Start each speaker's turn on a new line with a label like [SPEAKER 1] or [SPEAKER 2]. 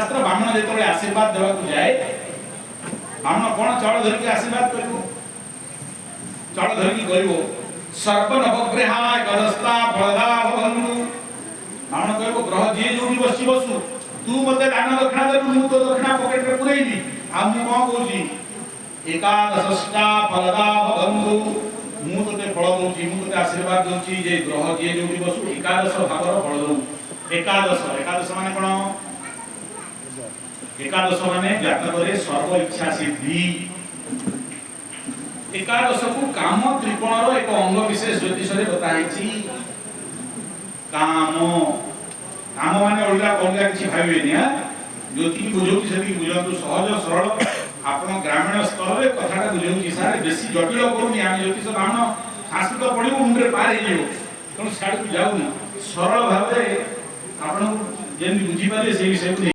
[SPEAKER 1] शास्त्र ब्राह्मण जेतबे आशीर्वाद देवा को जाए ब्राह्मण कोन चाउल धरिक आशीर्वाद करिवो चाउल धरिक कहिवो सर्प नवग्रहाय गदस्ता फलदा भवन्तु ब्राह्मण कहिवो ग्रह जे जोडी बसी बसु तू मते दान दक्षिणा दे मु तो दक्षिणा पॉकेट रे पुरैली आ मु कोन कहूची एकादशष्टा फलदा भवन्तु मु तते फल दउची मु तते आशीर्वाद दउची जे ग्रह जे जोडी बसु एकादश भागर फल दउ एकादश एकादश माने कोन एकादश माने जातक रे सर्व इच्छा सिद्धि एकादश को काम त्रिकोण रो एक अंग विशेष ज्योतिष रे बताई छी काम काम माने ओल्ला कोंगा किछि भाबिबेनी हा ज्योति की बुझौती सती बुझंतु सहज सरल आपण ग्रामीण स्तर रे कथाटा बुझौती सारे बेसी जटिल करूनी हम ज्योतिष ब्राह्मण संस्कृत पढिबो मुंडे पार हे जेबो कोन साइड को जाउनी सरल भाबे आपण जेन बुझी पारे से विषय